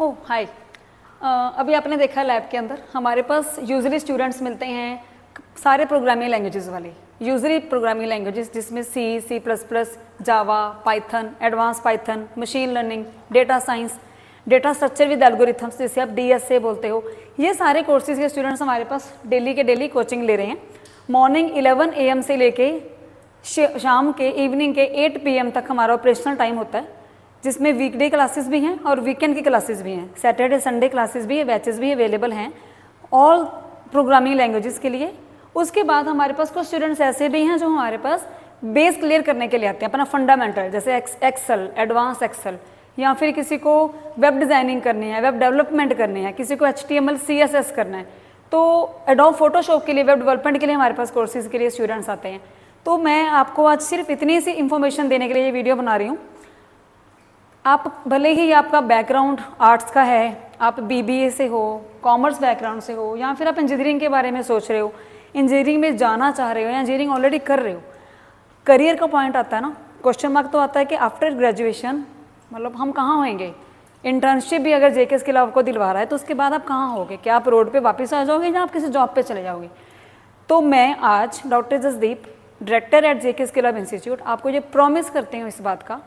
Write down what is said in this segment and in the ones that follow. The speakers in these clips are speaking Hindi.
हो हाय। अभी आपने देखा लैब के अंदर हमारे पास यूजली स्टूडेंट्स मिलते हैं सारे प्रोग्रामिंग लैंग्वेजेस वाले, यूजली प्रोग्रामिंग लैंग्वेजेस जिसमें C plus plus, Java, Python, advance Python, machine learning, data science, data structure with algorithms जिसे आप DSA बोलते हो। ये सारे कोर्सेज के स्टूडेंट्स हमारे पास डेली के डेली कोचिंग ले रहे हैं। मॉर्निंग 11 AM से लेके शाम के इवनिंग के 8 PM तक हमारा ऑपरेशनल टाइम होता है, जिसमें वीकडे क्लासेस भी हैं और वीकेंड की क्लासेस भी हैं। सैटरडे संडे क्लासेस भी है, बैचेस भी अवेलेबल हैं ऑल प्रोग्रामिंग लैंग्वेजेस के लिए। उसके बाद हमारे पास कुछ स्टूडेंट्स ऐसे भी हैं जो हमारे पास बेस क्लियर करने के लिए आते हैं, अपना फंडामेंटल जैसे एक्सेल, एडवांस एक्सेल, या फिर किसी को वेब डिज़ाइनिंग करनी है, वेब डेवलपमेंट करनी है, किसी को HTML CSS करना है, तो एडोब फोटोशॉप के लिए, वेब डेवलपमेंट के लिए हमारे पास कोर्सेज के लिए स्टूडेंट्स आते हैं। तो मैं आपको आज सिर्फ इतनी सी इन्फॉर्मेशन देने के लिए ये वीडियो बना रही हूँ। आप भले ही आपका बैकग्राउंड आर्ट्स का है, आप BBA से हो, कॉमर्स बैकग्राउंड से हो, या फिर आप इंजीनियरिंग के बारे में सोच रहे हो, इंजीनियरिंग में जाना चाह रहे हो या इंजीनियरिंग ऑलरेडी कर रहे हो, करियर का पॉइंट आता है ना, क्वेश्चन मार्क तो आता है कि आफ्टर ग्रेजुएशन मतलब हम कहाँ होंगे। इंटर्नशिप भी अगर JK स्किल आपको दिलवा रहा है तो उसके बाद आप कहाँ होगे, क्या आप रोड पे वापस आ जाओगे या आप किसी जॉब पे चले जाओगे। तो मैं आज doctor Jasdeep, director at JK skill hub institute, आपको ये प्रॉमिस करते हैं इस बात का,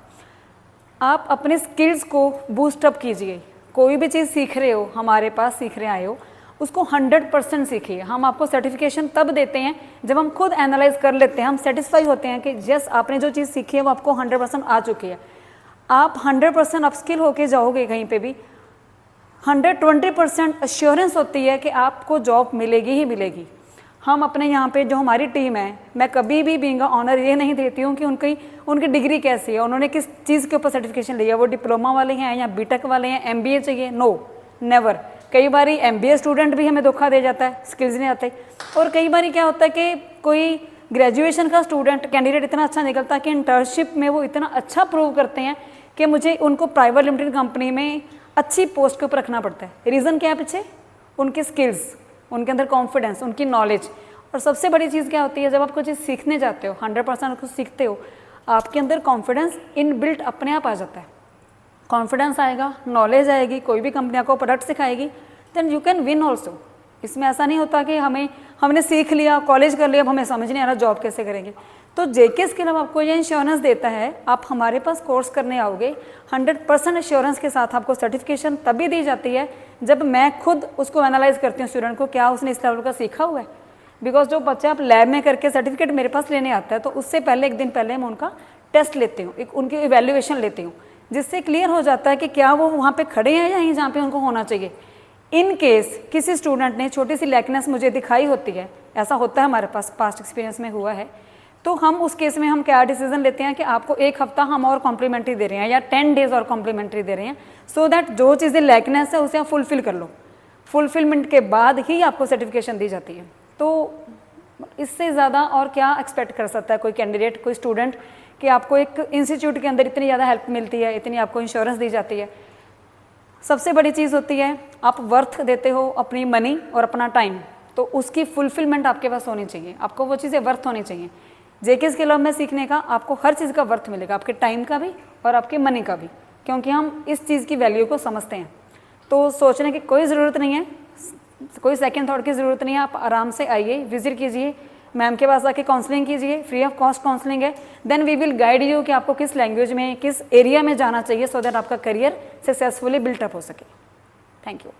आप अपने स्किल्स को बूस्टअप कीजिए। कोई भी चीज़ सीख रहे हो, हमारे पास सीख रहे आए हो, उसको 100% सीखिए। हम आपको सर्टिफिकेशन तब देते हैं जब हम खुद एनालाइज कर लेते हैं, हम सेटिस्फाई होते हैं कि यस आपने जो चीज़ सीखी है वो आपको 100% आ चुकी है। आप 100% अपस्किल होके जाओगे कहीं पे भी, 120% एश्योरेंस होती है कि आपको जॉब मिलेगी ही मिलेगी। हम अपने यहाँ पे जो हमारी टीम है, मैं कभी भी बीइंग ऑनर ये नहीं देती हूँ कि उनकी डिग्री कैसी है, उन्होंने किस चीज़ के ऊपर सर्टिफिकेशन लिया, वो डिप्लोमा वाले हैं या BTech वाले हैं, MBA चाहिए, नो नेवर। कई बार MBA स्टूडेंट भी हमें धोखा दे जाता है, स्किल्स नहीं आते। और कई बार क्या होता है कि कोई ग्रेजुएशन का स्टूडेंट कैंडिडेट इतना अच्छा निकलता है कि इंटर्नशिप में वो इतना अच्छा प्रूव करते हैं कि मुझे उनको प्राइवेट लिमिटेड कंपनी में अच्छी पोस्ट के ऊपर रखना पड़ता है। रीज़न क्या है पीछे? उनके स्किल्स, उनके अंदर कॉन्फिडेंस, उनकी नॉलेज। और सबसे बड़ी चीज़ क्या होती है, जब आप कोई चीज़ सीखने जाते हो, 100% कुछ सीखते हो, आपके अंदर कॉन्फिडेंस इनबिल्ट अपने आप आ जाता है। कॉन्फिडेंस आएगा, नॉलेज आएगी, कोई भी कंपनी आपको प्रोडक्ट सिखाएगी, then you can win also. इसमें ऐसा नहीं होता कि हमने सीख लिया, कॉलेज कर लिया, अब हमें समझ नहीं आ रहा जॉब कैसे करेंगे। तो JK स्किल हब आपको ये इंश्योरेंस देता है, आप हमारे पास कोर्स करने आओगे 100% एश्योरेंस के साथ आपको सर्टिफिकेशन तभी दी जाती है जब मैं खुद उसको एनालाइज करती हूँ स्टूडेंट को, क्या उसने इस लेवल का सीखा हुआ है। बिकॉज जो बच्चा आप लैब में करके सर्टिफिकेट मेरे पास लेने आता है, तो उससे पहले 1 दिन पहले मैं उनका टेस्ट लेती हूँ, उनकी इवेल्युएशन लेती हूँ, जिससे क्लियर हो जाता है कि क्या वो वहाँ पे खड़े हैं या जहाँ पे उनको होना चाहिए। इन केस किसी स्टूडेंट ने छोटी सी लैकनेस मुझे दिखाई होती है, ऐसा होता है हमारे पास, पास्ट एक्सपीरियंस में हुआ है, तो हम उस केस में हम क्या डिसीजन लेते हैं कि आपको 1 हफ्ता हम और कॉम्प्लीमेंट्री दे रहे हैं या 10 डेज और कॉम्प्लीमेंट्री दे रहे हैं, सो दैट जो चीज़ें लैकनेस है उसे आप फुलफिल कर लो। फुलफिलमेंट के बाद ही आपको सर्टिफिकेशन दी जाती है। तो इससे ज़्यादा और क्या एक्सपेक्ट कर सकता है कोई कैंडिडेट, कोई स्टूडेंट, कि आपको एक इंस्टीट्यूट के अंदर इतनी ज़्यादा हेल्प मिलती है, इतनी आपको इंश्योरेंस दी जाती है। सबसे बड़ी चीज़ होती है आप वर्थ देते हो अपनी मनी और अपना टाइम, तो उसकी फुलफिलमेंट आपके पास होनी चाहिए, आपको वो चीज़ें वर्थ होनी चाहिए। JK स्किल हब में सीखने का आपको हर चीज़ का वर्थ मिलेगा, आपके टाइम का भी और आपके मनी का भी, क्योंकि हम इस चीज़ की वैल्यू को समझते हैं। तो सोचने की कोई ज़रूरत नहीं है, कोई सेकंड थॉट की ज़रूरत नहीं है। आप आराम से आइए, विजिट कीजिए, मैम के पास आके काउंसलिंग कीजिए, फ्री ऑफ कॉस्ट काउंसलिंग है। Then we will guide you कि आपको किस लैंग्वेज में, किस एरिया में जाना चाहिए, सो दैट आपका करियर सक्सेसफुली बिल्टअप हो सके। Thank you.